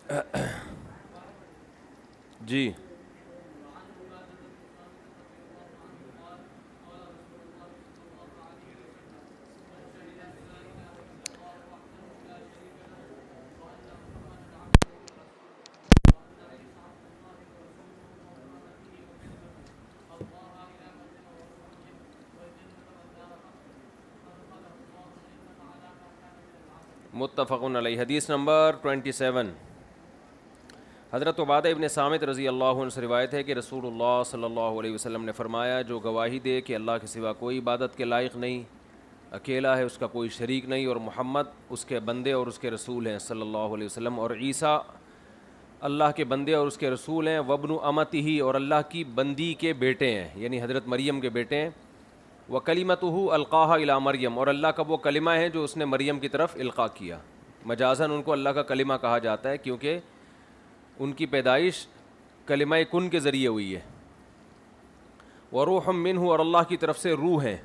جی متفق علیہ. حدیث نمبر 27. حضرت عبادہ ابن صامت رضی اللہ عنہ سے روایت ہے کہ رسول اللہ صلی اللہ علیہ وسلم نے فرمایا، جو گواہی دے کہ اللہ کے سوا کوئی عبادت کے لائق نہیں، اکیلا ہے، اس کا کوئی شریک نہیں، اور محمد اس کے بندے اور اس کے رسول ہیں صلی اللہ علیہ وسلم، اور عیسیٰ اللہ کے بندے اور اس کے رسول ہیں، وابن امتہ، اور اللہ کی بندی کے بیٹے ہیں، یعنی حضرت مریم کے بیٹے ہیں، وکلمتہ القاہا الی مریم، اور اللہ کا وہ کلمہ ہے جو اس نے مریم کی طرف القاء کیا. مجازاً ان کو اللہ کا کلمہ کہا جاتا ہے کیونکہ ان کی پیدائش کلمہ کن کے ذریعے ہوئی ہے. وروح منہ، اور اللہ کی طرف سے روح ہے.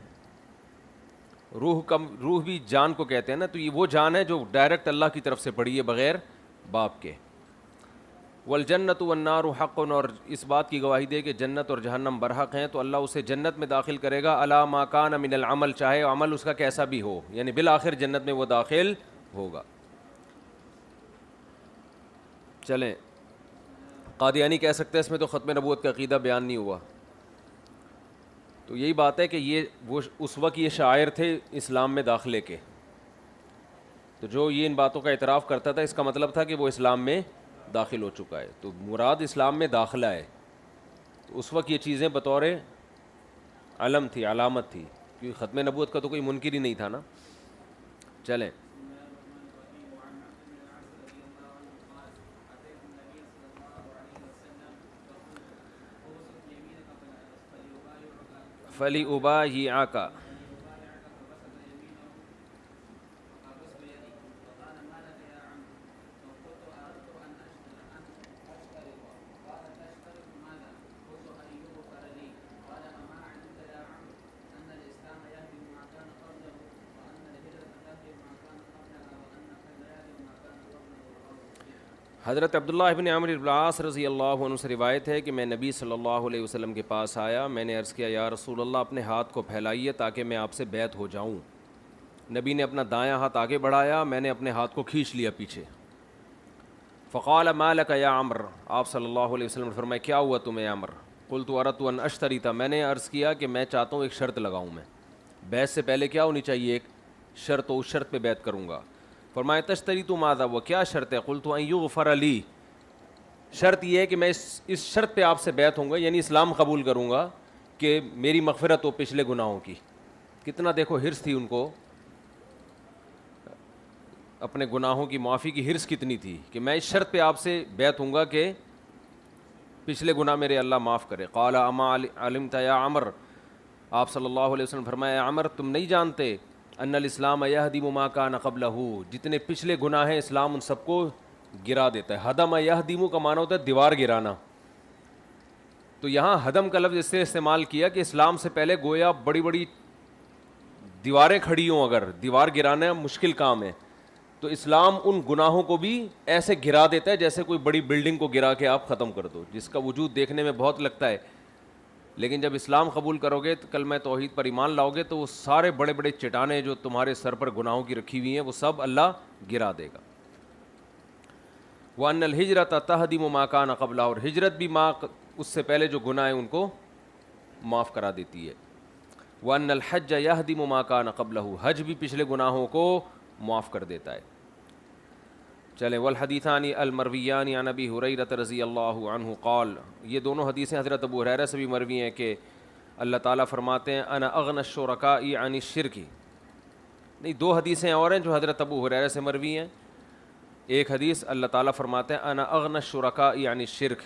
روح بھی جان کو کہتے ہیں نا، تو یہ وہ جان ہے جو ڈائریکٹ اللہ کی طرف سے پڑی ہے بغیر باپ کے. والجنت والنار حق، اور اس بات کی گواہی دے کہ جنت اور جہنم برحق ہیں، تو اللہ اسے جنت میں داخل کرے گا علی ما کان من العمل، چاہے عمل اس کا کیسا بھی ہو، یعنی بالآخر جنت میں وہ داخل ہوگا. چلیں، قادیانی کہہ سکتے ہیں اس میں تو ختم نبوت کا عقیدہ بیان نہیں ہوا. تو یہی بات ہے کہ یہ وہ اس وقت یہ شاعر تھے اسلام میں داخلے کے، تو جو یہ ان باتوں کا اعتراف کرتا تھا اس کا مطلب تھا کہ وہ اسلام میں داخل ہو چکا ہے. تو مراد اسلام میں داخلہ ہے. تو اس وقت یہ چیزیں بطور علم تھی، علامت تھی، کیونکہ ختم نبوت کا تو کوئی منکر ہی نہیں تھا نا. چلیں، فَلِأُبَايِعَكَ. حضرت عبداللہ ابن عمرو بن العاص رضی اللہ عنہ سے روایت ہے کہ میں نبی صلی اللہ علیہ وسلم کے پاس آیا. میں نے عرض کیا، یا رسول اللہ، اپنے ہاتھ کو پھیلائیے تاکہ میں آپ سے بیعت ہو جاؤں. نبی نے اپنا دایاں ہاتھ آگے بڑھایا، میں نے اپنے ہاتھ کو کھینچ لیا پیچھے. فقال ما لک یا عمر، آپ صلی اللہ علیہ وسلم نے فرمایا، کیا ہوا تمہیں عمر؟ قلت اردت ان اشتری تھا، میں نے عرض کیا کہ میں چاہتا ہوں ایک شرط لگاؤں. میں بیعت سے پہلے کیا ہونی چاہیے؟ ایک شرط، اس شرط پہ بیعت کروں گا. فرمایا تشتری تو ماذا، وہ کیا شرط ہے؟ قلت ان یغفر لی، شرط یہ ہے کہ میں اس شرط پہ آپ سے بیعت ہوں گا، یعنی اسلام قبول کروں گا کہ میری مغفرت ہو پچھلے گناہوں کی. کتنا دیکھو حرص تھی ان کو، اپنے گناہوں کی معافی کی حرص کتنی تھی کہ میں اس شرط پہ آپ سے بیعت ہوں گا کہ پچھلے گناہ میرے اللہ معاف کرے. قال اما علمت یا عمر، آپ صلی اللہ علیہ وسلم فرمایا، عمر تم نہیں جانتے ان الاسلام یہدم ما کان قبلہ، جتنے پچھلے گناہ ہیں اسلام ان سب کو گرا دیتا ہے. ہدم یہدم کا معنی ہوتا ہے دیوار گرانا. تو یہاں ہدم کا لفظ اس سے استعمال کیا کہ اسلام سے پہلے گویا بڑی بڑی دیواریں کھڑی ہوں، اگر دیوار گرانا مشکل کام ہے تو اسلام ان گناہوں کو بھی ایسے گرا دیتا ہے جیسے کوئی بڑی بلڈنگ کو گرا کے آپ ختم کر دو، جس کا وجود دیکھنے میں بہت لگتا ہے، لیکن جب اسلام قبول کرو گے تو کلمہ توحید پر ایمان لاؤ گے تو وہ سارے بڑے بڑے چٹانیں جو تمہارے سر پر گناہوں کی رکھی ہوئی ہیں وہ سب اللہ گرا دے گا. وَأَنَّ الْهِجْرَةَ تَهْدِمُ مَا كَانَ قَبْلَهَا، اور ہجرت بھی اس سے پہلے جو گناہ ہیں ان کو معاف کرا دیتی ہے. وَأَنَّ الْحَجَّ يَهْدِمُ مَا كَانَ قَبْلَهُ، حج بھی پچھلے گناہوں کو معاف کر دیتا ہے. چلیں، والحدیثان المرویان عن ابی ہریرہ رضی اللہ عنہ قال، یہ دونوں حدیثیں حضرت ابو ہریرہ سے بھی مروی ہیں کہ اللہ تعالیٰ فرماتے ہیں انا اغنى الشرکاء عن الشرک. نہیں، دو حدیثیں اور ہیں جو حضرت ابو ہریرہ سے مروی ہیں. ایک حدیث اللہ تعالیٰ فرماتے ہیں انا اغنى الشرکاء عن الشرک،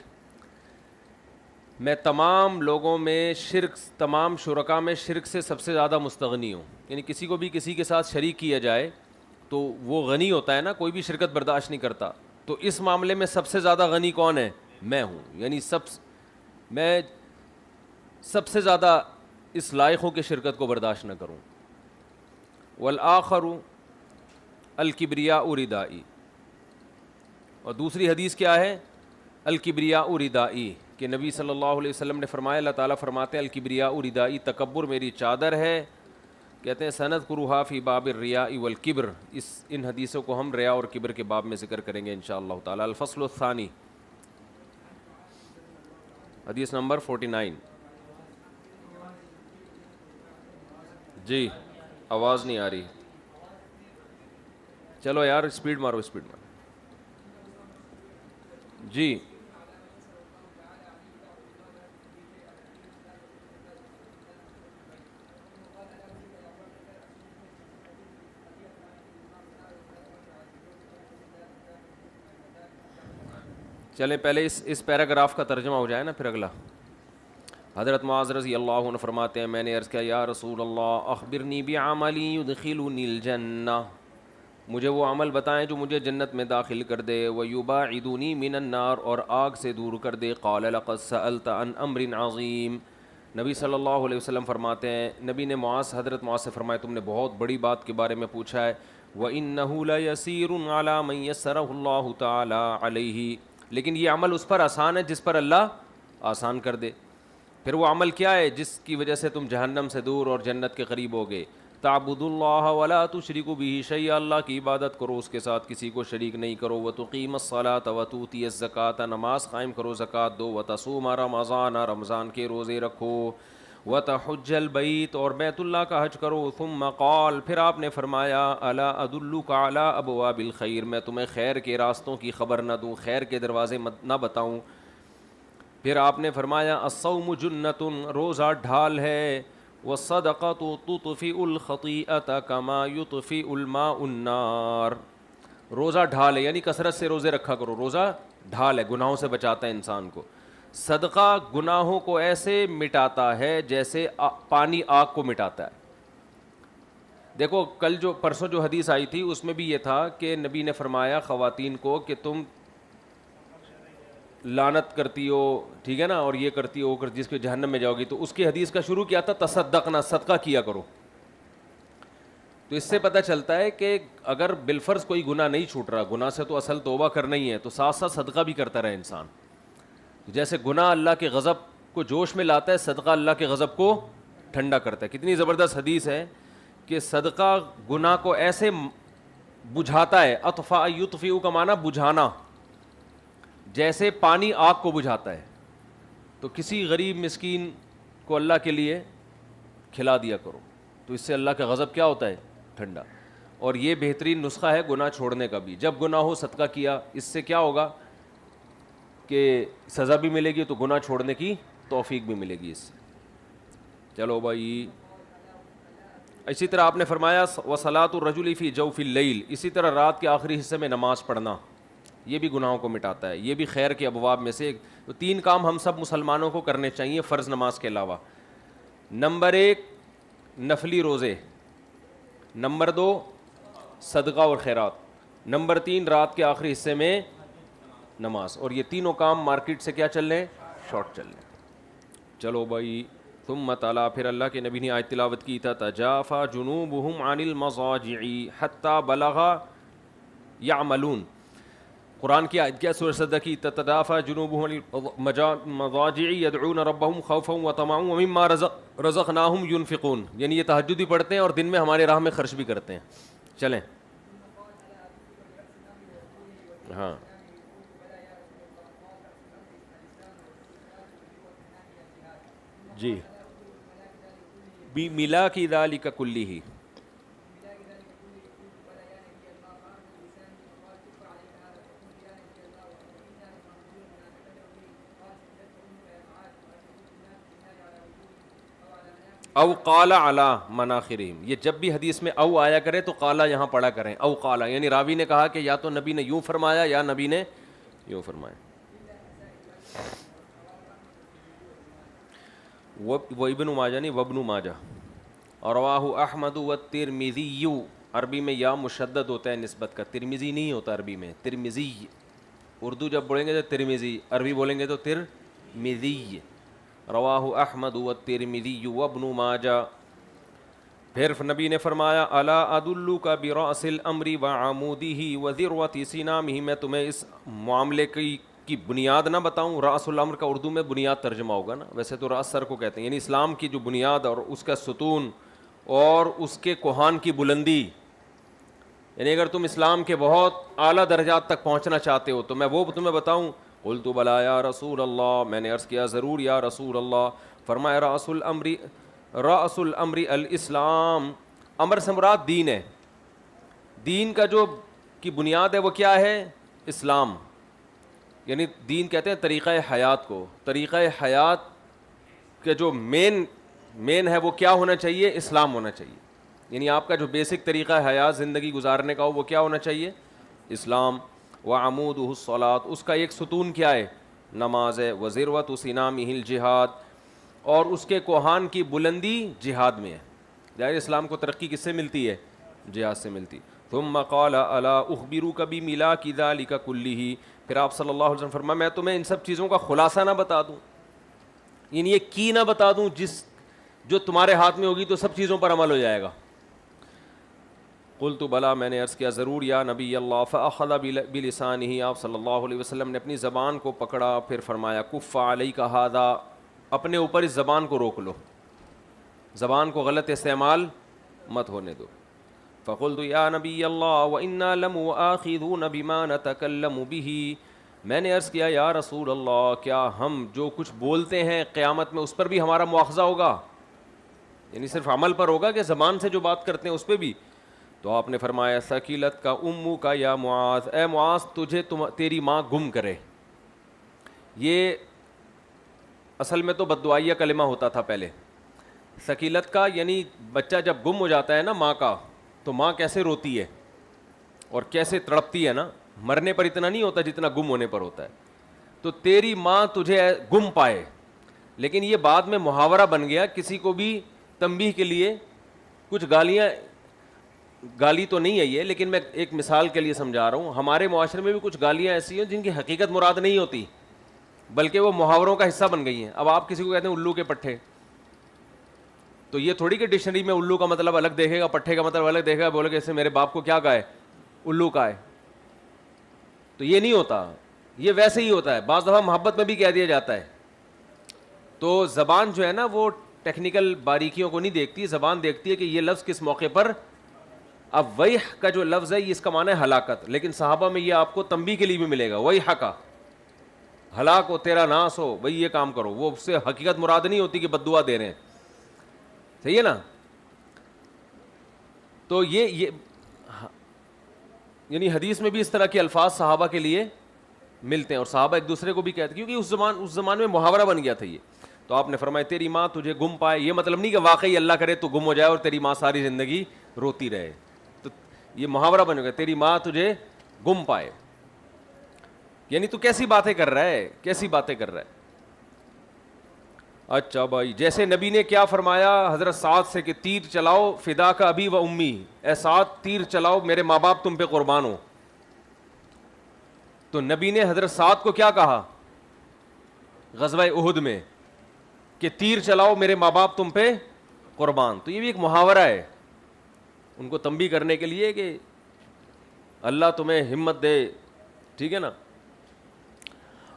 میں تمام لوگوں میں تمام شرکاء میں شرک سے سب سے زیادہ مستغنی ہوں. یعنی کسی کو بھی کسی کے ساتھ شریک کیا جائے تو وہ غنی ہوتا ہے نا، کوئی بھی شرکت برداشت نہیں کرتا. تو اس معاملے میں سب سے زیادہ غنی کون ہے؟ میں ہوں. یعنی میں سب سے زیادہ اس لائق ہوں کہ شرکت کو برداشت نہ کروں. والآخر الکبریاء ردائی، اور دوسری حدیث کیا ہے؟ الکبریاء ردائی، کہ نبی صلی اللہ علیہ وسلم نے فرمایا، اللہ تعالیٰ فرماتے ہیں الکبریاء ردائی، تکبر میری چادر ہے. کہتے ہیں سنذکرھا فی باب الریاء والکبر، ان حدیثوں کو ہم ریا اور کبر کے باب میں ذکر کریں گے انشاءاللہ تعالیٰ. الفصل الثانی، حدیث نمبر 49. جی آواز نہیں آ رہی، چلو یار اسپیڈ مارو اسپیڈ مارو. جی چلیں پہلے اس پیراگراف کا ترجمہ ہو جائے نا پھر اگلا. حضرت معاذ رضی اللہ عنہ فرماتے ہیں میں نے عرض کیا یا رسول اللہ اخبرنی بعملی یدخلنی الجنہ، مجھے وہ عمل بتائیں جو مجھے جنت میں داخل کر دے، ویباعدنی من النار، اور آگ سے دور کر دے. قال لقد سألت عن امر عظیم، نبی صلی اللہ علیہ وسلم فرماتے ہیں، نبی نے حضرت معاذ سے فرمایا تم نے بہت بڑی بات کے بارے میں پوچھا ہے. وَإِنَّهُ لَيَسِيرٌ عَلَى مَن يَسَّرَهُ اللَّهُ تَعَالَى عَلَيْهِ، لیکن یہ عمل اس پر آسان ہے جس پر اللہ آسان کر دے. پھر وہ عمل کیا ہے جس کی وجہ سے تم جہنم سے دور اور جنت کے قریب ہوگے؟ تعبد اللہ ولا تشرک بہ شیئا، اللہ کی عبادت کرو اس کے ساتھ کسی کو شریک نہیں کرو. وتقیم الصلاۃ وتؤتی الزکوٰۃ، نماز قائم کرو زکوٰۃ دو. وتصوم رمضان، رمضان کے روزے رکھو. وتحج البیت، اور بیت اللہ کا حج کرو. ثم قال، پھر آپ نے فرمایا الا ادلک علی ابواب الخیر، میں تمہیں خیر کے راستوں کی خبر نہ دوں، خیر کے دروازے نہ بتاؤں؟ پھر آپ نے فرمایا الصوم جنۃ، روزہ ڈھال ہے. والصدقۃ تطفئ الخطیئۃ کما یطفئ الماء النار، روزہ ڈھال ہے یعنی کثرت سے روزے رکھا کرو، روزہ ڈھال ہے، گناہوں سے بچاتا ہے انسان کو. صدقہ گناہوں کو ایسے مٹاتا ہے جیسے پانی آگ کو مٹاتا ہے. دیکھو پرسوں جو حدیث آئی تھی اس میں بھی یہ تھا کہ نبی نے فرمایا خواتین کو کہ تم لعنت کرتی ہو، ٹھیک ہے نا، اور یہ کرتی ہو جس کے جہنم میں جاؤ گی. تو اس کی حدیث کا شروع کیا تھا تصدقنا، صدقہ کیا کرو. تو اس سے پتہ چلتا ہے کہ اگر بالفرض کوئی گناہ نہیں چھوٹ رہا، گناہ سے تو اصل توبہ کرنا ہی ہے، تو ساتھ ساتھ صدقہ بھی کرتا رہے انسان. جیسے گناہ اللہ کے غضب کو جوش میں لاتا ہے، صدقہ اللہ کے غضب کو ٹھنڈا کرتا ہے. کتنی زبردست حدیث ہے کہ صدقہ گناہ کو ایسے بجھاتا ہے، اطفاء یطفئ کا معنی بجھانا، جیسے پانی آگ کو بجھاتا ہے. تو کسی غریب مسکین کو اللہ کے لیے کھلا دیا کرو، تو اس سے اللہ کا غضب کیا ہوتا ہے؟ ٹھنڈا. اور یہ بہترین نسخہ ہے گناہ چھوڑنے کا بھی. جب گناہ ہو صدقہ کیا، اس سے کیا ہوگا کہ سزا بھی ملے گی تو گناہ چھوڑنے کی توفیق بھی ملے گی اس سے. چلو بھائی، اسی طرح آپ نے فرمایا وصلاۃ الرجل فی جوف اللیل، اسی طرح رات کے آخری حصے میں نماز پڑھنا، یہ بھی گناہوں کو مٹاتا ہے، یہ بھی خیر کے ابواب میں سے ایک. تو تین کام ہم سب مسلمانوں کو کرنے چاہیے فرض نماز کے علاوہ. نمبر 1 نفلی روزے، نمبر 2 صدقہ اور خیرات، نمبر 3 رات کے آخری حصے میں نماز. اور یہ تینوں کام مارکیٹ سے کیا چل رہے ہیں؟ شارٹ چل رہے ہیں. چلو بھائی، ثم تعالیٰ، پھر اللہ کے نبی نے آیت تلاوت کی تھا تجافا جنوبہم عن المضاجع حتی بلغ یعملون. قرآن کی آیت کیا سورہ سجدہ کی؟ تتجافا جنوبہم عن المضاجع یدعون ربہم خوفا وطمعا ومما رزقناہم ینفقون، یعنی یہ تہجد بھی پڑھتے ہیں اور دن میں ہمارے راہ میں خرچ بھی کرتے ہیں. چلیں ہاں جی، ملا کی ذالک کلہ. او قال علی مناخرہم، یہ جب بھی حدیث میں او آیا کرے تو قالا یہاں پڑھا کریں. او قالا یعنی راوی نے کہا کہ یا تو نبی نے یوں فرمایا یا نبی نے یوں فرمایا. وہ ابن ماجہ نہیں، وابن ماجہ. رواہ احمد والترمذی، عربی میں یا مشدد ہوتا ہے نسبت کا، ترمذی نہیں ہوتا عربی میں، ترمذی. اردو جب بولیں گے تو ترمذی، عربی بولیں گے تو ترمذی. رواہ احمد والترمذی وابن ماجہ. پھر نبی نے فرمایا الا ادلک برأس الامر وعمودہ وذروۃ سنامہ، میں تمہیں اس معاملے کی بنیاد نہ بتاؤں؟ رأس الامر کا اردو میں بنیاد ترجمہ ہوگا نا، ویسے تو رأس سر کو کہتے ہیں، یعنی اسلام کی جو بنیاد اور اس کا ستون اور اس کے کوہان کی بلندی، یعنی اگر تم اسلام کے بہت اعلیٰ درجات تک پہنچنا چاہتے ہو تو میں وہ تمہیں بتاؤں؟ قلت بلا یا رسول اللہ، میں نے عرض کیا ضرور یا رسول اللہ۔ فرمایا رأس الامر الاسلام، امر سے مراد دین ہے، دین کا جو کی بنیاد ہے وہ کیا ہے؟ اسلام، یعنی دین کہتے ہیں طریقہ حیات کو، طریقہ حیات کا جو مین ہے وہ کیا ہونا چاہیے؟ اسلام ہونا چاہیے، یعنی آپ کا جو بیسک طریقہ حیات زندگی گزارنے کا ہو وہ کیا ہونا چاہیے؟ اسلام۔ وعمودہ الصلاۃ، اس کا ایک ستون کیا ہے؟ نماز ہے۔ وذروۃ سنامہ الجہاد، اور اس کے کوہان کی بلندی جہاد میں ہے۔ ظاہر اسلام کو ترقی کس سے ملتی ہے؟ جہاد سے ملتی۔ ثم قال الا اخبرک بملاک ذلک کلہ، پھر آپ صلی اللہ علیہ وسلم فرمایا میں تمہیں ان سب چیزوں کا خلاصہ نہ بتا دوں، یعنی یہ کی نہ بتا دوں جو تمہارے ہاتھ میں ہوگی تو سب چیزوں پر عمل ہو جائے گا؟ قلت بلا، میں نے عرض کیا ضرور یا نبی اللہ۔ فاخذ بلسانہ، آپ صلی اللہ علیہ وسلم نے اپنی زبان کو پکڑا، پھر فرمایا کف علیک ھذا، اپنے اوپر اس زبان کو روک لو، زبان کو غلط استعمال مت ہونے دو۔ فقلت یا نبی اللہ وانا لمؤاخذون بما نتکلم به، میں نے عرض کیا یا رسول اللہ کیا ہم جو کچھ بولتے ہیں قیامت میں اس پر بھی ہمارا مواخذہ ہوگا؟ یعنی صرف عمل پر ہوگا کہ زبان سے جو بات کرتے ہیں اس پہ بھی؟ تو آپ نے فرمایا ثقیلت کا امو کا یا معاذ، اے معاذ تجھے تیری ماں گم کرے۔ یہ اصل میں تو بددعائیہ کلمہ ہوتا تھا پہلے۔ ثقیلت کا یعنی بچہ جب گم ہو جاتا ہے نا ماں کا، تو ماں کیسے روتی ہے اور کیسے تڑپتی ہے نا، مرنے پر اتنا نہیں ہوتا جتنا گم ہونے پر ہوتا ہے۔ تو تیری ماں تجھے گم پائے، لیکن یہ بعد میں محاورہ بن گیا کسی کو بھی تنبیہ کے لیے۔ کچھ گالی تو نہیں ہے یہ، لیکن میں ایک مثال کے لیے سمجھا رہا ہوں۔ ہمارے معاشرے میں بھی کچھ گالیاں ایسی ہیں جن کی حقیقت مراد نہیں ہوتی، بلکہ وہ محاوروں کا حصہ بن گئی ہیں۔ اب آپ کسی کو کہتے ہیں الو کے پٹھے، تو یہ تھوڑی کہ ڈکشنری میں الو کا مطلب الگ دیکھے گا، پٹھے کا مطلب الگ دیکھے گا، بولے کہ اس سے میرے باپ کو کیا کہا ہے؟ الو کا ہے۔ تو یہ نہیں ہوتا، یہ ویسے ہی ہوتا ہے، بعض دفعہ محبت میں بھی کہہ دیا جاتا ہے۔ تو زبان جو ہے نا وہ ٹیکنیکل باریکیوں کو نہیں دیکھتی، زبان دیکھتی ہے کہ یہ لفظ کس موقع پر۔ اب ویح کا جو لفظ ہے یہ اس کا معنی ہے ہلاکت، لیکن صحابہ میں یہ آپ کو تنبیہ کے لیے بھی ملے گا، ویح کا، ہلاک ہو تیرا ناس ہو، بھئی یہ کام کرو، وہ اس سے حقیقت مراد نہیں ہوتی کہ بد دعا دے رہے ہیں، صحیح ہے نا؟ تو یہ یعنی حدیث میں بھی اس طرح کے الفاظ صحابہ کے لیے ملتے ہیں، اور صحابہ ایک دوسرے کو بھی کہتے ہیں، کیونکہ اس زمان میں محاورہ بن گیا تھا یہ۔ تو آپ نے فرمایا تیری ماں تجھے گم پائے، یہ مطلب نہیں کہ واقعی اللہ کرے تو گم ہو جائے اور تیری ماں ساری زندگی روتی رہے، تو یہ محاورہ بن گیا، تیری ماں تجھے گم پائے، یعنی تو کیسی باتیں کر رہا ہے، کیسی باتیں کر رہا ہے۔ اچھا بھائی، جیسے نبی نے کیا فرمایا حضرت سعد سے کہ تیر چلاؤ فدا کا ابی و امی، اے سعد تیر چلاؤ میرے ماں باپ تم پہ قربان ہو۔ تو نبی نے حضرت سعد کو کیا کہا غزوہ احد میں کہ تیر چلاؤ میرے ماں باپ تم پہ قربان۔ تو یہ بھی ایک محاورہ ہے ان کو تنبیہ کرنے کے لیے کہ اللہ تمہیں ہمت دے، ٹھیک ہے نا۔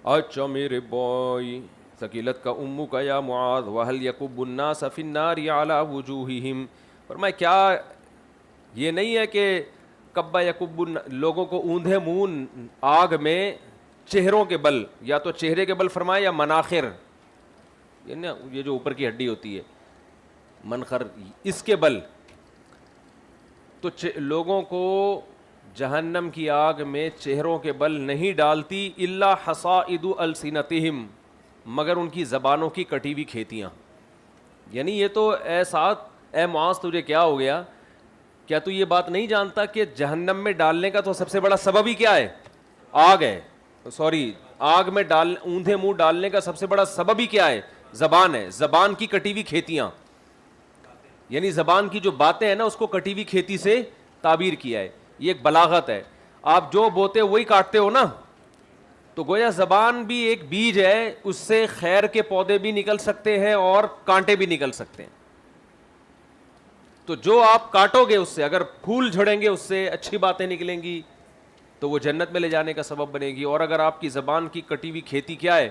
اچھا میرے بھائی، ثقیلت کا امو کا یا معاذ وہل یکب الناس فی النار علی وجوہہم، فرمایا کیا یہ نہیں ہے کہ کبا یکب لوگوں کو اوندھے منہ آگ میں چہروں کے بل، یا تو چہرے کے بل فرمایا یا مناخر، یہ جو اوپر کی ہڈی ہوتی ہے منخر، اس کے بل، تو لوگوں کو جہنم کی آگ میں چہروں کے بل نہیں ڈالتی الا حصائد السنتہم، مگر ان کی زبانوں کی کٹی ہوئی کھیتیاں۔ یعنی یہ تو اے سعد، اے معاذ تجھے کیا ہو گیا، کیا تو یہ بات نہیں جانتا کہ جہنم میں ڈالنے کا تو سب سے بڑا سبب ہی کیا ہے؟ آگ ہے، سوری، آگ میں اوندھے منہ ڈالنے کا سب سے بڑا سبب ہی کیا ہے؟ زبان ہے، زبان کی کٹی ہوئی کھیتیاں، یعنی زبان کی جو باتیں ہیں نا اس کو کٹی ہوئی کھیتی سے تعبیر کیا ہے۔ یہ ایک بلاغت ہے، آپ جو بوتے وہی کاٹتے ہو نا، تو گویا زبان بھی ایک بیج ہے، اس سے خیر کے پودے بھی نکل سکتے ہیں اور کانٹے بھی نکل سکتے ہیں۔ تو جو آپ کاٹو گے اس سے، اگر پھول جھڑیں گے اس سے، اچھی باتیں نکلیں گی تو وہ جنت میں لے جانے کا سبب بنے گی. اور اگر آپ کی زبان کی کٹی ہوئی کھیتی کیا ہے،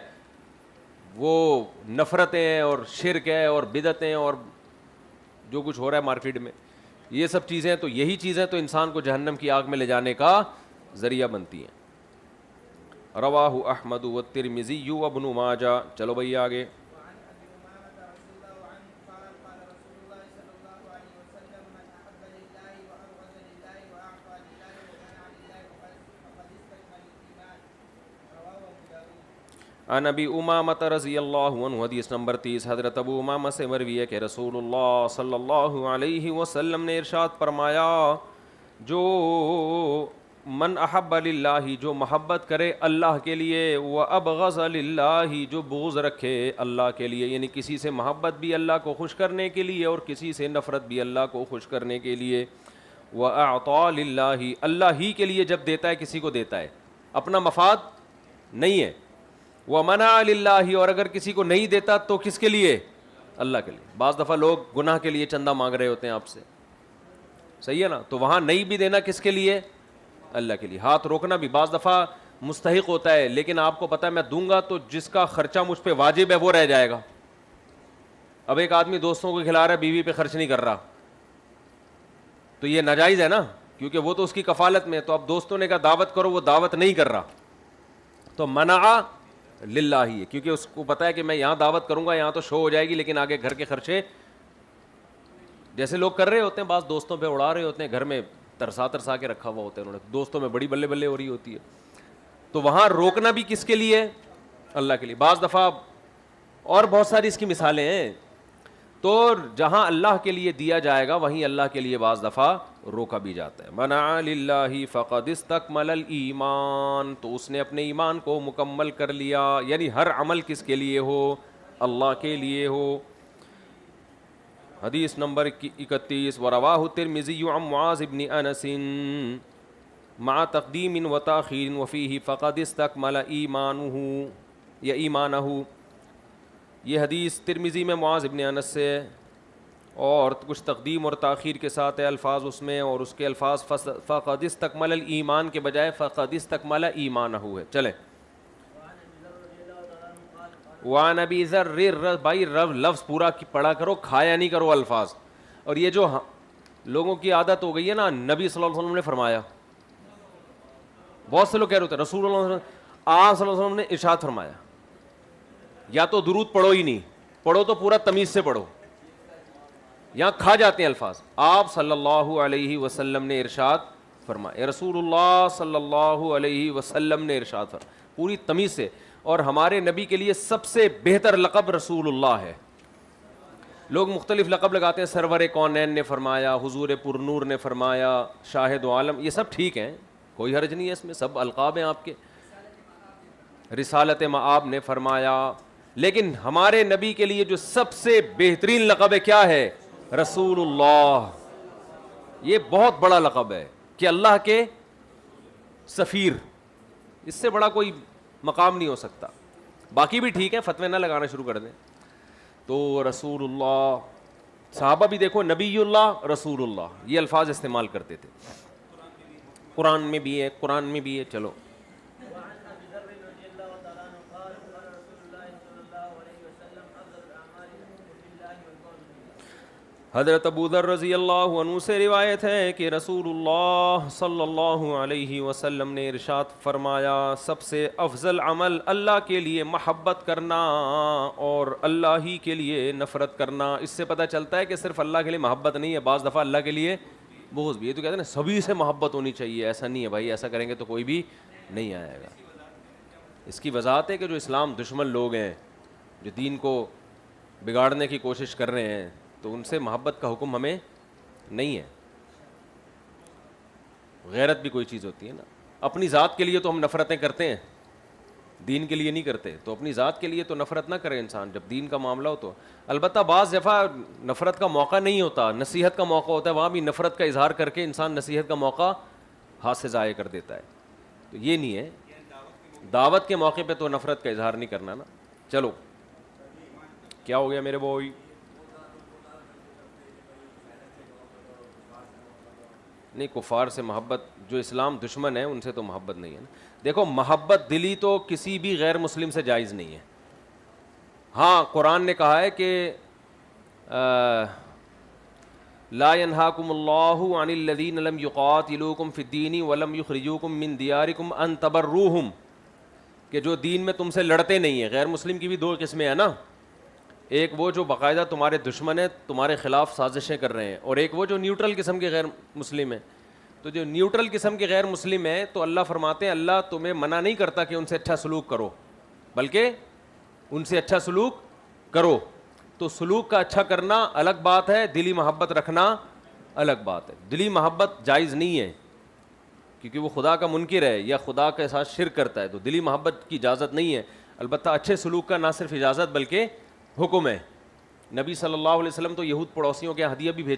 وہ نفرتیں ہیں اور شرک ہے اور بدعتیں اور جو کچھ ہو رہا ہے مارکیٹ میں، یہ سب چیزیں، تو یہی چیزیں تو انسان کو جہنم کی آگ میں لے جانے کا ذریعہ بنتی ہیں. رواہ احمد والترمذی وابن ماجہ. چلو بھائی آگے. عن ابی امامۃ رضی اللہ عنہ، حدیث نمبر 30، حضرت ابو امامہ سے مروی ہے کہ رسول اللہ صلی اللہ علیہ وسلم نے ارشاد فرمایا، جو من احب للہ، جو محبت کرے اللہ کے لیے، وابغض للہ، جو بغض رکھے اللہ کے لیے، یعنی کسی سے محبت بھی اللہ کو خوش کرنے کے لیے اور کسی سے نفرت بھی اللہ کو خوش کرنے کے لیے، واعطى للہ، اللہ ہی کے لیے جب دیتا ہے کسی کو دیتا ہے، اپنا مفاد نہیں ہے، ومنع للہ، اور اگر کسی کو نہیں دیتا تو کس کے لیے؟ اللہ کے لیے. بعض دفعہ لوگ گناہ کے لیے چندہ مانگ رہے ہوتے ہیں آپ سے، صحیح ہے نا، تو وہاں نہیں بھی دینا کس کے لیے؟ اللہ کے لیے. ہاتھ روکنا بھی بعض دفعہ مستحق ہوتا ہے، لیکن آپ کو پتہ ہے میں دوں گا تو جس کا خرچہ مجھ پہ واجب ہے وہ رہ جائے گا. اب ایک آدمی دوستوں کو کھلا رہا ہے، بیوی پہ خرچ نہیں کر رہا، تو یہ ناجائز ہے نا، کیونکہ وہ تو اس کی کفالت میں. تو اب دوستوں نے کہا دعوت کرو، وہ دعوت نہیں کر رہا، تو منع للہ ہی ہے، کیونکہ اس کو پتا ہے کہ میں یہاں دعوت کروں گا، یہاں تو شو ہو جائے گی، لیکن آگے گھر کے خرچے جیسے لوگ کر رہے ہوتے ہیں، بعض دوستوں پہ اڑا رہے ہوتے ہیں، گھر میں ترسا کے رکھا ہوا ہوتا ہے انہوں نے، دوستوں میں بڑی بلے بلے ہو رہی ہوتی ہے، تو وہاں روکنا بھی کس کے لیے؟ اللہ کے لیے. بعض دفعہ اور بہت ساری اس کی مثالیں ہیں، تو جہاں اللہ کے لیے دیا جائے گا وہیں اللہ کے لیے بعض دفعہ روکا بھی جاتا ہے. منع للہ فقد استکمل الایمان، تو اس نے اپنے ایمان کو مکمل کر لیا، یعنی ہر عمل کس کے لیے ہو؟ اللہ کے لیے ہو. حدیث نمبر 31، ورواہ الترمذی عن معاذ بن انس مع تقدیم و تاخیر وفیہ فقد استکمل ایمانہ یا ایمانہ. یہ حدیث ترمذی میں معاذ ابن انس سے اور کچھ تقدیم اور تاخیر کے ساتھ ہے الفاظ اس میں، اور اس کے الفاظ فقد استکمل الایمان کے بجائے فقد استکمل ایمانہ ہے. چلیں. وعن ابی ذر، بھائی لفظ پورا پڑھا کرو، کھایا نہیں کرو الفاظ. اور یہ جو لوگوں کی عادت ہو گئی ہے نا، نبی صلی اللہ علیہ وسلم نے فرمایا، بہت سے لوگ کہہ رہے ہوتے ہیں رسول اللہ صلی اللہ علیہ وسلم نے ارشاد فرمایا. یا تو درود پڑھو ہی نہیں، پڑھو تو پورا تمیز سے پڑھو. یہاں کھا جاتے ہیں الفاظ. آپ صلی اللہ علیہ وسلم نے ارشاد فرمایا، رسول اللہ صلی اللہ علیہ وسلم نے ارشاد فرمایا، پوری تمیز سے. اور ہمارے نبی کے لیے سب سے بہتر لقب رسول اللہ ہے. لوگ مختلف لقب لگاتے ہیں، سرور کونین نے فرمایا، حضور پر نور نے فرمایا، شاہد و عالم، یہ سب ٹھیک ہیں، کوئی حرج نہیں ہے اس میں، سب القاب ہیں آپ کے. رسالت مآب نے فرمایا، لیکن ہمارے نبی کے لیے جو سب سے بہترین لقب ہے کیا ہے؟ رسول اللہ. یہ بہت بڑا لقب ہے کہ اللہ کے سفیر، اس سے بڑا کوئی مقام نہیں ہو سکتا. باقی بھی ٹھیک ہے، فتوے نہ لگانا شروع کر دیں. تو رسول اللہ، صحابہ بھی دیکھو، نبی اللہ، رسول اللہ، یہ الفاظ استعمال کرتے تھے. قرآن میں بھی ہے، قرآن میں بھی ہے. چلو. حضرت ابو ذر رضی اللہ عنہ سے روایت ہے کہ رسول اللہ صلی اللہ علیہ وسلم نے ارشاد فرمایا، سب سے افضل عمل اللہ کے لیے محبت کرنا اور اللہ ہی کے لیے نفرت کرنا. اس سے پتہ چلتا ہے کہ صرف اللہ کے لیے محبت نہیں ہے، بعض دفعہ اللہ کے لیے بغض بھی ہے. تو کہتے ہیں نا سبھی سے محبت ہونی چاہیے، ایسا نہیں ہے بھائی، ایسا کریں گے تو کوئی بھی نہیں آئے گا. اس کی وضاحت ہے کہ جو اسلام دشمن لوگ ہیں، جو دین کو بگاڑنے کی کوشش کر رہے ہیں، تو ان سے محبت کا حکم ہمیں نہیں ہے. غیرت بھی کوئی چیز ہوتی ہے نا. اپنی ذات کے لیے تو ہم نفرتیں کرتے ہیں، دین کے لیے نہیں کرتے. تو اپنی ذات کے لیے تو نفرت نہ کرے انسان جب دین کا معاملہ ہو تو. البتہ بعض دفعہ نفرت کا موقع نہیں ہوتا، نصیحت کا موقع ہوتا ہے، وہاں بھی نفرت کا اظہار کر کے انسان نصیحت کا موقع ہاتھ سے ضائع کر دیتا ہے. تو یہ نہیں ہے، دعوت کے موقع پہ تو نفرت کا اظہار نہیں کرنا نا. چلو، کیا ہو گیا میرے بھائی؟ نہیں کفار سے محبت، جو اسلام دشمن ہے ان سے تو محبت نہیں ہے نا. دیکھو محبت دلی تو کسی بھی غیر مسلم سے جائز نہیں ہے. ہاں قرآن نے کہا ہے کہ لا ينهاكم الله عن الذين لم يقاتلوكم في الدين ولم يخرجوكم من دياركم ان تبروهم، کہ جو دین میں تم سے لڑتے نہیں ہیں. غیر مسلم کی بھی دو قسمیں ہیں نا، ایک وہ جو باقاعدہ تمہارے دشمن ہیں، تمہارے خلاف سازشیں کر رہے ہیں، اور ایک وہ جو نیوٹرل قسم کے غیر مسلم ہیں. تو جو نیوٹرل قسم کے غیر مسلم ہیں تو اللہ فرماتے ہیں اللہ تمہیں منع نہیں کرتا کہ ان سے اچھا سلوک کرو، بلکہ ان سے اچھا سلوک کرو. تو سلوک کا اچھا کرنا الگ بات ہے، دلی محبت رکھنا الگ بات ہے. دلی محبت جائز نہیں ہے کیونکہ وہ خدا کا منکر ہے یا خدا کے ساتھ شرک کرتا ہے، تو دلی محبت کی اجازت نہیں ہے. البتہ اچھے سلوک کا نہ صرف اجازت بلکہ حکم ہے. نبی صلی اللہ علیہ وسلم تو یہود پڑوسیوں کے ہدیہ بھی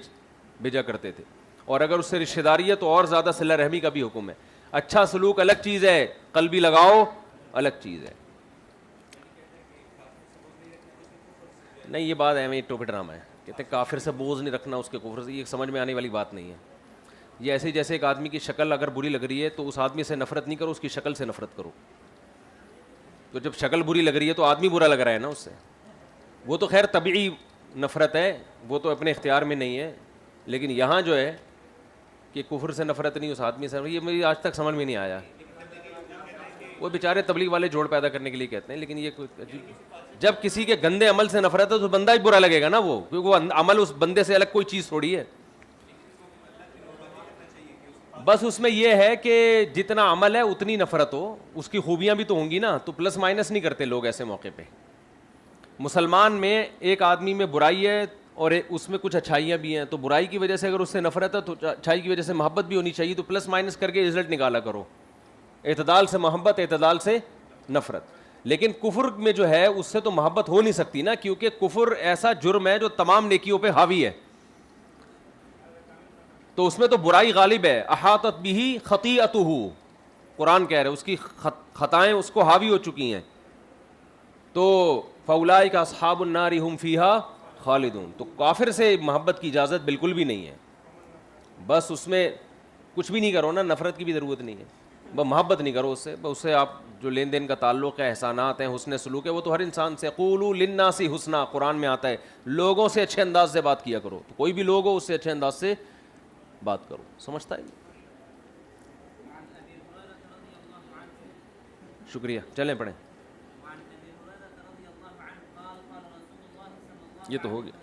بھیجا کرتے تھے، اور اگر اس سے رشتہ داری ہے تو اور زیادہ صلہ رحمی کا بھی حکم ہے. اچھا سلوک الگ چیز ہے، قلبی لگاؤ الگ چیز ہے. نہیں یہ بات ہے ٹوپی ڈرامہ ہے، کہتے ہیں کافر سے بغض نہیں رکھنا اس کے کفر سے، یہ سمجھ میں آنے والی بات نہیں ہے. یہ ایسے جیسے ایک آدمی کی شکل اگر بری لگ رہی ہے تو اس آدمی سے نفرت نہیں کرو، اس کی شکل سے نفرت کرو. تو جب شکل بری لگ رہی ہے تو آدمی برا لگ رہا ہے نا اس سے، وہ تو خیر طبعی نفرت ہے، وہ تو اپنے اختیار میں نہیں ہے. لیکن یہاں جو ہے کہ کفر سے نفرت نہیں، اس آدمی سے، یہ میری آج تک سمجھ میں نہیں آیا. وہ بیچارے تبلیغ والے جوڑ پیدا کرنے کے لیے کہتے ہیں، لیکن یہ کوئی جب کسی کے گندے عمل سے نفرت ہے تو بندہ ہی برا لگے گا نا وہ، کیونکہ وہ عمل اس بندے سے الگ کوئی چیز تھوڑی ہے. بس اس میں یہ ہے کہ جتنا عمل ہے اتنی نفرت ہو، اس کی خوبیاں بھی تو ہوں گی نا، تو پلس مائنس نہیں کرتے لوگ ایسے موقع پہ. مسلمان میں ایک آدمی میں برائی ہے اور اس میں کچھ اچھائیاں بھی ہیں، تو برائی کی وجہ سے اگر اس سے نفرت ہے تو اچھائی کی وجہ سے محبت بھی ہونی چاہیے. تو پلس مائنس کر کے رزلٹ نکالا کرو، اعتدال سے محبت، اعتدال سے نفرت. لیکن کفر میں جو ہے اس سے تو محبت ہو نہیں سکتی نا، کیونکہ کفر ایسا جرم ہے جو تمام نیکیوں پہ حاوی ہے، تو اس میں تو برائی غالب ہے. احاطت بہ خطیئتہ، قرآن کہہ رہے اس کی خطائیں اس کو حاوی ہو چکی ہیں. تو فاولئک اصحاب النار هم فیہا خالدون. تو کافر سے محبت کی اجازت بالکل بھی نہیں ہے. بس اس میں کچھ بھی نہیں کرو نا، نفرت کی بھی ضرورت نہیں ہے، بس محبت نہیں کرو اس سے آپ جو لین دین کا تعلق ہے، احسانات ہیں، حسن سلوک ہے، وہ تو ہر انسان سے. قولوا للناس حسنا، قرآن میں آتا ہے لوگوں سے اچھے انداز سے بات کیا کرو. تو کوئی بھی لوگ ہو اس سے اچھے انداز سے بات کرو. سمجھتا ہے؟ شکریہ. چلیں پڑھیں. یہ تو ہو گیا.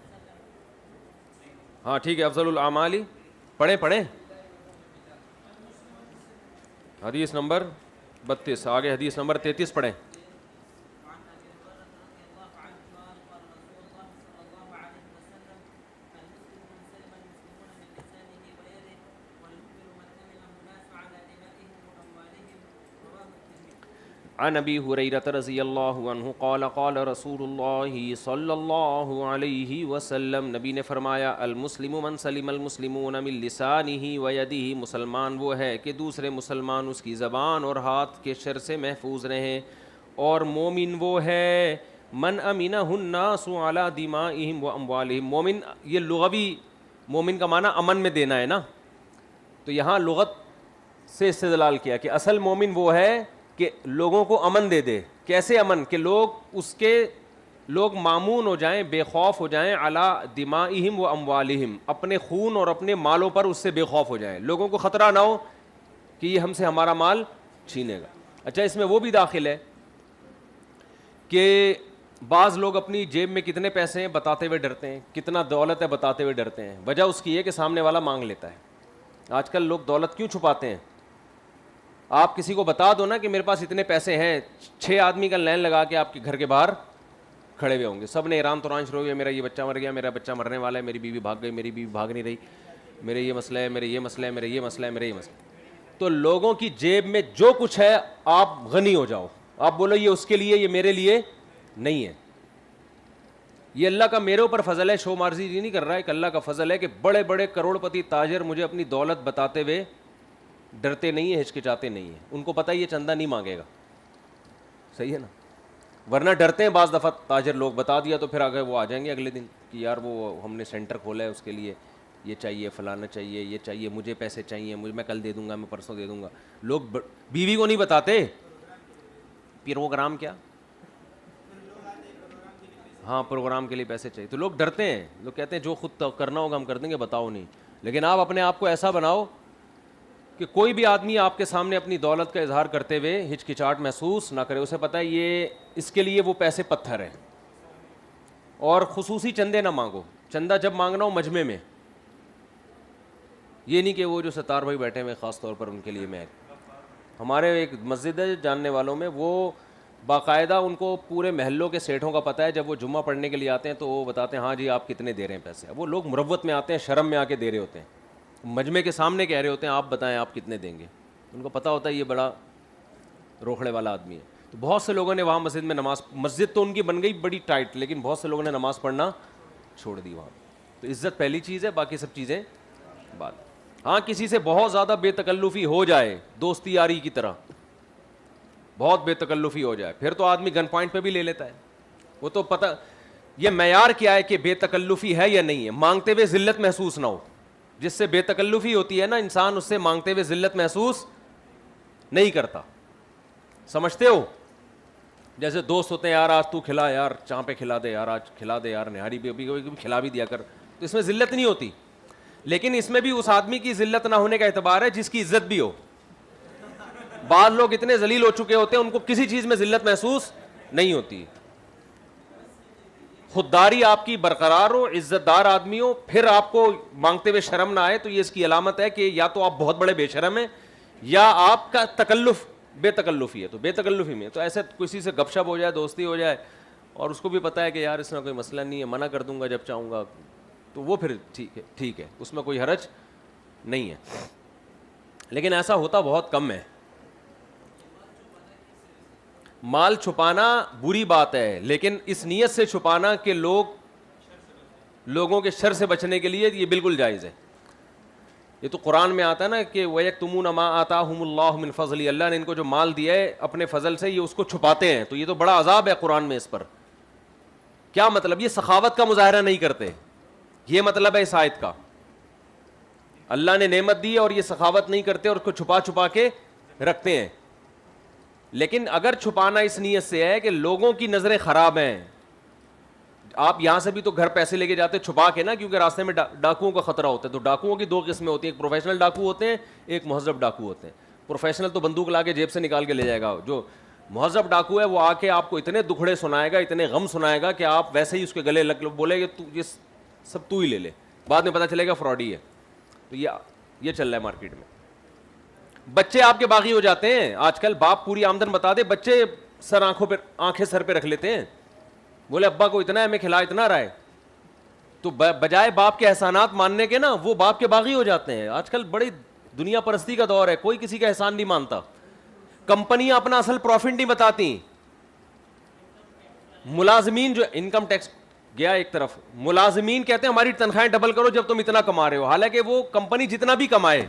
ہاں ٹھیک ہے. افضل الاعمال پڑھیں حدیث نمبر 32، آگے حدیث نمبر 33 پڑھیں. عن ابی ہریرہ رضی اللہ عنہ قال قال رسول اللہ صلی اللہ علیہ وسلم، نبی نے فرمایا المسلم من سلم المسلمون من لسانہ ویدہ، مسلمان وہ ہے کہ دوسرے مسلمان اس کی زبان اور ہاتھ کے شر سے محفوظ رہیں. اور مومن وہ ہے من امنہ الناس علی دمائہم و اموالہم. مومن یہ لغوی مومن کا معنی امن میں دینا ہے نا، تو یہاں لغت سے استدلال کیا کہ اصل مومن وہ ہے کہ لوگوں کو امن دے دے. کیسے امن؟ کہ لوگ مامون ہو جائیں، بے خوف ہو جائیں، علی دمائہم و اموالہم، اپنے خون اور اپنے مالوں پر اس سے بے خوف ہو جائیں. لوگوں کو خطرہ نہ ہو کہ یہ ہم سے ہمارا مال چھینے گا. اچھا اس میں وہ بھی داخل ہے کہ بعض لوگ اپنی جیب میں کتنے پیسے ہیں بتاتے ہوئے ڈرتے ہیں، کتنا دولت ہے بتاتے ہوئے ڈرتے ہیں. وجہ اس کی ہے کہ سامنے والا مانگ لیتا ہے. آج کل لوگ دولت کیوں چھپاتے ہیں؟ آپ کسی کو بتا دو نا کہ میرے پاس اتنے پیسے ہیں، 6 آدمی کا لائن لگا کے آپ کے گھر کے باہر کھڑے ہوئے ہوں گے. سب نے ایران توران شروع ہوئے، میرا یہ بچہ مر گیا، میرا بچہ مرنے والا ہے، میری بیوی بھاگ گئی، میری بیوی بھاگ نہیں رہی، میرے یہ مسئلہ ہے، میرے یہ مسئلہ ہے، میرے یہ مسئلہ ہے، میرے یہ مسئلہ ہے. تو لوگوں کی جیب میں جو کچھ ہے آپ غنی ہو جاؤ، آپ بولو یہ اس کے لیے، یہ میرے لیے نہیں ہے. یہ اللہ کا میرے اوپر فضل ہے، شو مارزی نہیں کر رہا ہے، کہ اللہ کا فضل ہے کہ بڑے بڑے کروڑ پتی تاجر مجھے اپنی دولت بتاتے ہوئے ڈرتے نہیں ہیں، ہچکچاتے نہیں ہیں. ان کو پتہ ہے یہ چندہ نہیں مانگے گا. صحیح ہے نا؟ ورنہ ڈرتے ہیں بعض دفعہ تاجر لوگ، بتا دیا تو پھر آگے وہ آ جائیں گے اگلے دن کہ یار وہ ہم نے سینٹر کھولا ہے اس کے لیے یہ چاہیے فلانا چاہیے یہ چاہیے, مجھے پیسے چاہیے, میں کل دے دوں گا, میں پرسوں دے دوں گا. لوگ بیوی کو نہیں بتاتے پروگرام کیا, ہاں پروگرام کے لیے پیسے چاہیے, تو لوگ ڈرتے ہیں, لوگ کہتے ہیں جو خود کرنا ہوگا ہم کر دیں گے, بتاؤ نہیں. لیکن آپ اپنے آپ کو ایسا بناؤ کہ کوئی بھی آدمی آپ کے سامنے اپنی دولت کا اظہار کرتے ہوئے ہچکچاہٹ محسوس نہ کرے, اسے پتہ ہے یہ اس کے لیے وہ پیسے پتھر ہیں. اور خصوصی چندے نہ مانگو, چندہ جب مانگنا ہو مجمع میں, یہ نہیں کہ وہ جو ستار بھائی بیٹھے ہوئے خاص طور پر ان کے لیے. میں ہمارے ایک مسجد ہے جاننے والوں میں, وہ باقاعدہ ان کو پورے محلوں کے سیٹھوں کا پتہ ہے, جب وہ جمعہ پڑھنے کے لیے آتے ہیں تو وہ بتاتے ہیں ہاں جی آپ کتنے دے رہے ہیں پیسے. وہ لوگ مروت میں آتے ہیں, شرم میں آ کے دے رہے ہوتے ہیں, مجمع کے سامنے کہہ رہے ہوتے ہیں آپ بتائیں آپ کتنے دیں گے. ان کو پتہ ہوتا ہے یہ بڑا روکھڑے والا آدمی ہے. تو بہت سے لوگوں نے وہاں مسجد میں مسجد تو ان کی بن گئی بڑی ٹائٹ, لیکن بہت سے لوگوں نے نماز پڑھنا چھوڑ دی وہاں. تو عزت پہلی چیز ہے, باقی سب چیزیں بات. ہاں کسی سے بہت زیادہ بے تکلفی ہو جائے, دوستی یاری کی طرح بہت بے تکلفی ہو جائے, پھر تو آدمی گن پوائنٹ پہ بھی لے لیتا ہے. وہ تو پتہ یہ معیار کیا ہے کہ بے تکلفی ہے یا نہیں ہے, مانگتے ہوئے ذلت محسوس نہ ہو. جس سے بے تکلفی ہوتی ہے نا, انسان اس سے مانگتے ہوئے ذلت محسوس نہیں کرتا. سمجھتے ہو؟ جیسے دوست ہوتے ہیں, یار آج تو کھلا, یار چاں پہ کھلا دے, یار آج کھلا دے, یار نہاری بھی کھلا بھی دیا کر, تو اس میں ذلت نہیں ہوتی. لیکن اس میں بھی اس آدمی کی ذلت نہ ہونے کا اعتبار ہے جس کی عزت بھی ہو. بعض لوگ اتنے ذلیل ہو چکے ہوتے ہیں ان کو کسی چیز میں ذلت محسوس نہیں ہوتی. خودداری آپ کی برقرار ہو, عزت دار آدمی ہو, پھر آپ کو مانگتے ہوئے شرم نہ آئے, تو یہ اس کی علامت ہے کہ یا تو آپ بہت بڑے بے شرم ہیں یا آپ کا تکلف بے تکلفی ہے. تو بے تکلفی میں تو ایسے کسی سے گپ شپ ہو جائے, دوستی ہو جائے, اور اس کو بھی پتہ ہے کہ یار اس میں کوئی مسئلہ نہیں ہے, منع کر دوں گا جب چاہوں گا, تو وہ پھر ٹھیک ہے, اس میں کوئی حرج نہیں ہے. لیکن ایسا ہوتا بہت کم ہے. مال چھپانا بری بات ہے, لیکن اس نیت سے چھپانا کہ لوگوں کے شر سے بچنے کے لیے, یہ بالکل جائز ہے. یہ تو قرآن میں آتا ہے نا کہ وَيَكْتُمُونَ مَا آتَاهُمُ اللَّهُ مِنْ فَضْلِهِ, اللہ نے ان کو جو مال دیا ہے اپنے فضل سے, یہ اس کو چھپاتے ہیں. تو یہ تو بڑا عذاب ہے قرآن میں اس پر. کیا مطلب؟ یہ سخاوت کا مظاہرہ نہیں کرتے, یہ مطلب ہے اس آیت کا. اللہ نے نعمت دی اور یہ سخاوت نہیں کرتے اور اس کو چھپا چھپا کے رکھتے ہیں. لیکن اگر چھپانا اس نیت سے ہے کہ لوگوں کی نظریں خراب ہیں, آپ یہاں سے بھی تو گھر پیسے لے کے جاتے چھپا کے نا, کیونکہ راستے میں ڈاکوؤں کا خطرہ ہوتا ہے. تو ڈاکوؤں کی دو قسمیں ہوتی ہیں, ایک پروفیشنل ڈاکو ہوتے ہیں, ایک مہذب ڈاکو ہوتے ہیں. پروفیشنل تو بندوق لا کے جیب سے نکال کے لے جائے گا, جو مہذب ڈاکو ہے وہ آ کے آپ کو اتنے دکھڑے سنائے گا, اتنے غم سنائے گا کہ آپ ویسے ہی اس کے گلے لگ بولے کہ یہ سب تو ہی لے لے, بعد میں پتہ چلے گا فراڈی ہے. تو یہ چل رہا ہے مارکیٹ میں. بچے آپ کے باغی ہو جاتے ہیں آج کل, باپ پوری آمدن بتا دے, بچے آنکھیں سر پہ رکھ لیتے ہیں, بولے ابا کو اتنا ہے ہمیں کھلا اتنا رہا ہے. تو بجائے باپ کے احسانات ماننے کے نا, وہ باپ کے باغی ہو جاتے ہیں. آج کل بڑی دنیا پرستی کا دور ہے, کوئی کسی کا احسان نہیں مانتا. کمپنیاں اپنا اصل پروفٹ نہیں بتاتی. ملازمین جو انکم ٹیکس گیا ایک طرف, ملازمین کہتے ہیں ہماری تنخواہیں ڈبل کرو جب تم اتنا کما رہے ہو, حالانکہ وہ کمپنی جتنا بھی کمائے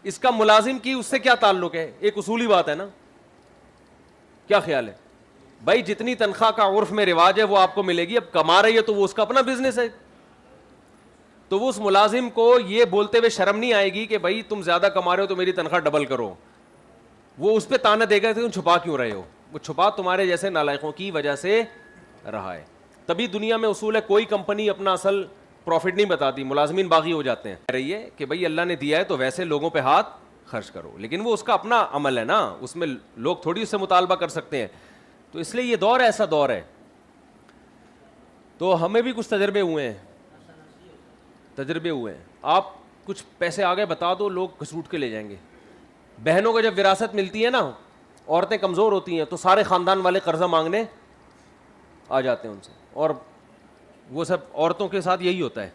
اس کا ملازم کی اس سے کیا تعلق ہے؟ ایک اصولی بات ہے نا. کیا خیال ہے بھائی؟ جتنی تنخواہ کا عرف میں رواج ہے وہ آپ کو ملے گی. اب کما رہی ہے تو وہ اس کا اپنا بزنس ہے. تو وہ اس ملازم کو یہ بولتے ہوئے شرم نہیں آئے گی کہ بھائی تم زیادہ کما رہے ہو تو میری تنخواہ ڈبل کرو. وہ اس پہ تانا دے گا کہ تم چھپا کیوں رہے ہو. وہ چھپا تمہارے جیسے نالائقوں کی وجہ سے رہا ہے. تبھی دنیا میں اصول ہے, کوئی کمپنی اپنا اصل پروفٹ نہیں بتاتی, ملازمین باغی ہو جاتے ہیں. کہہ رہی ہے کہ بھائی اللہ نے دیا ہے تو ویسے لوگوں پہ ہاتھ خرچ کرو, لیکن وہ اس کا اپنا عمل ہے نا, اس میں لوگ تھوڑی اس سے مطالبہ کر سکتے ہیں. تو اس لیے یہ دور ایسا دور ہے. تو ہمیں بھی کچھ تجربے ہوئے ہیں. آپ کچھ پیسے آگے بتا دو, لوگ گھسوٹ کے لے جائیں گے. بہنوں کو جب وراثت ملتی ہے نا, عورتیں کمزور ہوتی ہیں تو سارے خاندان والے قرضہ مانگنے آ جاتے ہیں ان سے, اور وہ سب عورتوں کے ساتھ یہی ہوتا ہے,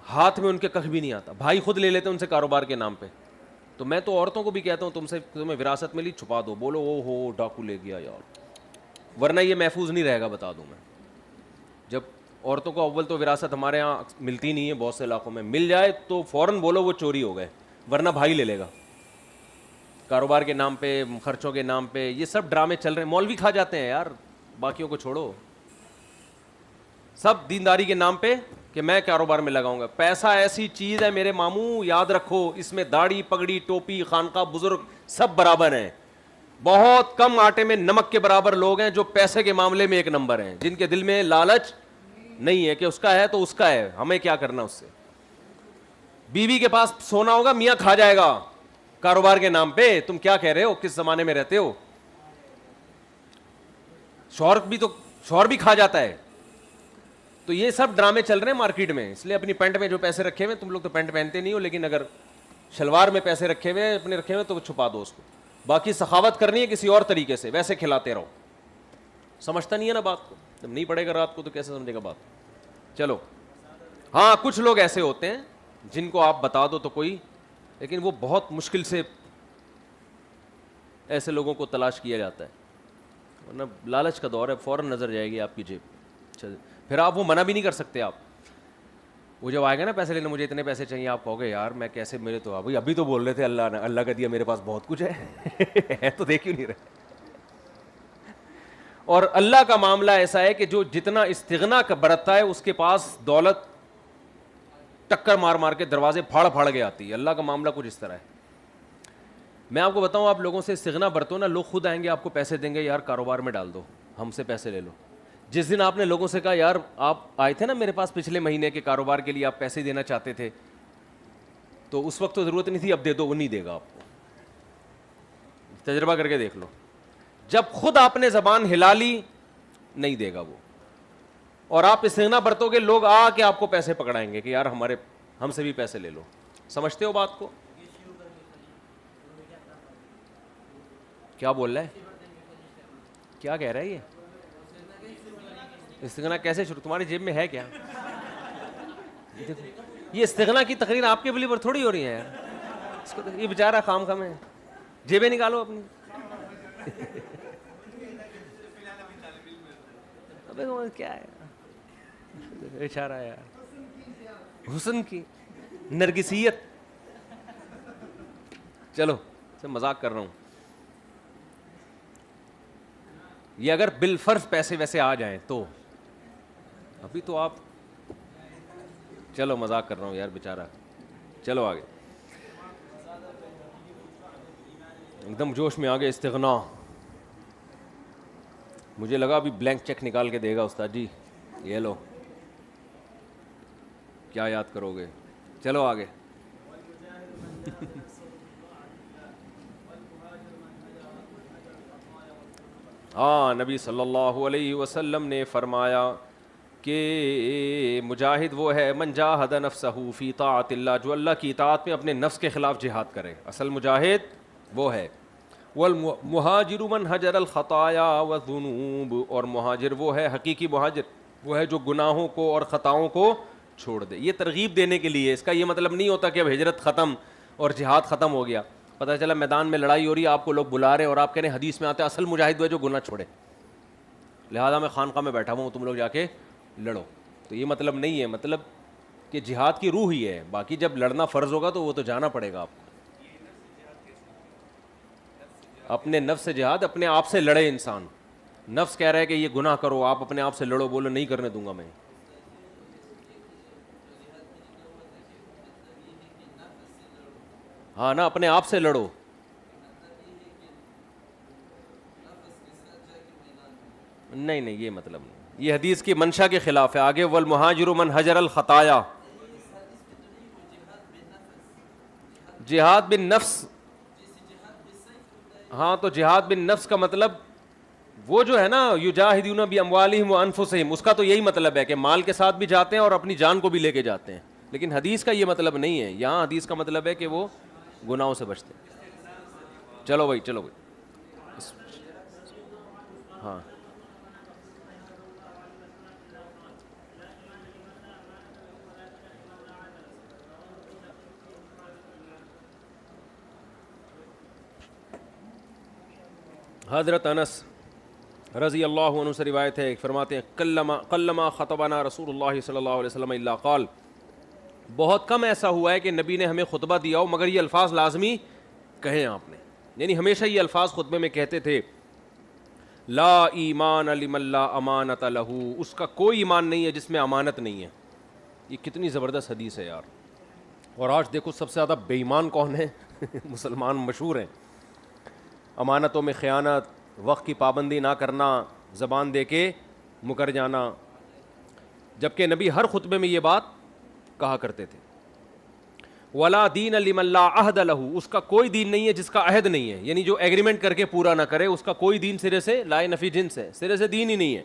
ہاتھ میں ان کے کخ بھی نہیں آتا. بھائی خود لے لیتے ہیں ان سے کاروبار کے نام پہ. تو میں تو عورتوں کو بھی کہتا ہوں تمہیں وراثت ملی چھپا دو, بولو او ہو ڈاکو لے گیا یار, ورنہ یہ محفوظ نہیں رہے گا. بتا دوں میں, جب عورتوں کو اول تو وراثت ہمارے یہاں ملتی نہیں ہے, بہت سے علاقوں میں مل جائے تو فوراً بولو وہ چوری ہو گئے, ورنہ بھائی لے لے گا. کاروبار کے نام پہ, خرچوں کے نام پہ, یہ سب ڈرامے چل رہے ہیں. مولوی کھا جاتے ہیں یار, باقیوں کو چھوڑو, سب دینداری کے نام پہ کہ میں کاروبار میں لگاؤں گا. پیسہ ایسی چیز ہے میرے ماموں, یاد رکھو, اس میں داڑھی پگڑی ٹوپی خانقاہ بزرگ سب برابر ہیں. بہت کم آٹے میں نمک کے برابر لوگ ہیں جو پیسے کے معاملے میں ایک نمبر ہیں, جن کے دل میں لالچ نہیں ہے کہ اس کا ہے تو اس کا ہے, ہمیں کیا کرنا اس سے. بیوی کے پاس سونا ہوگا, میاں کھا جائے گا کاروبار کے نام پہ. تم کیا کہہ رہے ہو, کس زمانے میں رہتے ہو. شوہر بھی کھا جاتا ہے. تو یہ سب ڈرامے چل رہے ہیں مارکیٹ میں. اس لیے اپنی پینٹ میں جو پیسے رکھے ہوئے, تم لوگ تو پینٹ پہنتے نہیں ہو, لیکن اگر شلوار میں پیسے رکھے ہوئے اپنے رکھے ہوئے تو چھپا دو اس کو. باقی سخاوت کرنی ہے کسی اور طریقے سے, ویسے کھلاتے رہو. سمجھتا نہیں ہے نا بات کو, جب نہیں پڑے گا رات کو تو کیسے سمجھے گا بات. چلو ہاں, کچھ لوگ ایسے ہوتے ہیں جن کو آپ بتا دو تو کوئی, لیکن وہ بہت مشکل سے ایسے لوگوں کو تلاش کیا جاتا ہے, ورنہ لالچ کا دور ہے, فوراً نظر جائے گی آپ کی جیب. پھر آپ وہ منع بھی نہیں کر سکتے. آپ وہ جب آئے گا نا پیسے لینے, مجھے اتنے پیسے چاہیے, آپ کہو گے یار میں کیسے, میرے تو ابھی تو بول رہے تھے اللہ نے, اللہ کا دیا میرے پاس بہت کچھ ہے تو دیکھ کیوں نہیں رہے. اور اللہ کا معاملہ ایسا ہے کہ جو جتنا استغنا برتتا ہے اس کے پاس دولت ٹکر مار مار کے دروازے پھاڑ پھاڑ کے آتی ہے. اللہ کا معاملہ کچھ اس طرح ہے. میں آپ کو بتاؤں, آپ لوگوں سے استغنا برتو نا, لوگ خود آئیں گے آپ کو پیسے دیں گے, یار کاروبار میں ڈال دو, ہم سے پیسے لے لو. جس دن آپ نے لوگوں سے کہا یار آپ آئے تھے نا میرے پاس پچھلے مہینے کے کاروبار کے لیے, آپ پیسے دینا چاہتے تھے, تو اس وقت تو ضرورت نہیں تھی, اب دے دو, وہ نہیں دے گا آپ کو. تجربہ کر کے دیکھ لو. جب خود آپ نے زبان ہلا لی نہیں دے گا وہ. اور آپ استغنا برتو گے, لوگ آ کے آپ کو پیسے پکڑائیں گے کہ یار ہم سے بھی پیسے لے لو. سمجھتے ہو بات کو؟ کیا بول رہا ہے, کیا کہہ رہا ہے یہ؟ استغنا کیسے شروع, تمہاری جیب میں ہے کیا؟ یہ استغنا کی تقریر آپ کے بلی پر تھوڑی ہو رہی ہے یار. اس کو یہ بیچارہ خام خام ہے, جیبیں نکالو اپنی. ابے کیا ہے اشارہ ہے یار, حسن کی نرگسیت. چلو سے مذاق کر رہا ہوں. یہ اگر بالفرض پیسے ویسے آ جائیں تو, ابھی تو آپ, چلو مذاق کر رہا ہوں یار بیچارہ. چلو آگے, ایک دم جوش میں آگے. استغنا, مجھے لگا ابھی بلینک چیک نکال کے دے گا استاد جی, یہ لو, کیا یاد کرو گے. چلو آگے. ہاں, نبی صلی اللہ علیہ وسلم نے فرمایا کہ مجاہد وہ ہے من جاہد نفسہ فی طاعت اللہ, جو اللہ کی اطاعت میں اپنے نفس کے خلاف جہاد کرے. اصل مجاہد وہ ہے. والمہاجر من حجر الخطایا والذنوب, اور مہاجر وہ ہے, حقیقی مہاجر وہ ہے جو گناہوں کو اور خطاؤں کو چھوڑ دے. یہ ترغیب دینے کے لیے, اس کا یہ مطلب نہیں ہوتا کہ اب ہجرت ختم اور جہاد ختم ہو گیا. پتہ چلا میدان میں لڑائی ہو رہی ہے, آپ کو لوگ بلا رہے ہیں اور آپ کہہ رہے ہیں حدیث میں آتے اصل مجاہد وہ ہے جو گناہ چھوڑے, لہٰذا میں خانقاہ میں بیٹھا ہوں, تم لوگ جا کے لڑو. تو یہ مطلب نہیں ہے, مطلب کہ جہاد کی روح ہی ہے. باقی جب لڑنا فرض ہوگا تو وہ تو جانا پڑے گا آپ کو. اپنے نفس سے جہاد, اپنے آپ سے لڑے انسان. نفس کہہ رہا ہے کہ یہ گناہ کرو, آپ اپنے آپ سے لڑو, بولو نہیں کرنے دوں گا میں. ہاں نا, اپنے آپ سے لڑو. نہیں یہ مطلب نہیں, یہ حدیث کی منشا کے خلاف ہے. آگے والمہاجر من حجر الخطایا, جہاد بن نفس. ہاں تو جہاد بن نفس کا مطلب وہ جو ہے نا یجاہدون باموالہم وانفسہم, اس کا تو یہی مطلب ہے کہ مال کے ساتھ بھی جاتے ہیں اور اپنی جان کو بھی لے کے جاتے ہیں. لیکن حدیث کا یہ مطلب نہیں ہے. یہاں حدیث کا مطلب ہے کہ وہ گناہوں سے بچتے ہیں. چلو بھائی, چلو بھائی. ہاں حضرت انس رضی اللہ عنہ سے روایت ہے, فرماتے ہیں قلما خطبنا رسول اللہ صلی اللہ علیہ وسلم الا قال, بہت کم ایسا ہوا ہے کہ نبی نے ہمیں خطبہ دیا ہو مگر یہ الفاظ لازمی کہیں آپ نے. یعنی ہمیشہ یہ الفاظ خطبے میں کہتے تھے, لا ایمان لمن لا امانت لہ, اس کا کوئی ایمان نہیں ہے جس میں امانت نہیں ہے. یہ کتنی زبردست حدیث ہے یار. اور آج دیکھو سب سے زیادہ بے ایمان کون ہے؟ مسلمان مشہور ہیں. امانتوں میں خیانت، وقت کی پابندی نہ کرنا، زبان دے کے مکر جانا، جبکہ نبی ہر خطبے میں یہ بات کہا کرتے تھے. ولا دین لمن لا عہد لہ، اس کا کوئی دین نہیں ہے جس کا عہد نہیں ہے، یعنی جو ایگریمنٹ کر کے پورا نہ کرے اس کا کوئی دین سرے سے لائے نفی جنس ہے، سرے سے دین ہی نہیں ہے.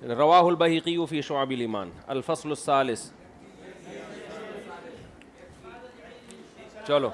رواہ البیہقی فی شعب الایمان. الفصل الثالث. چلو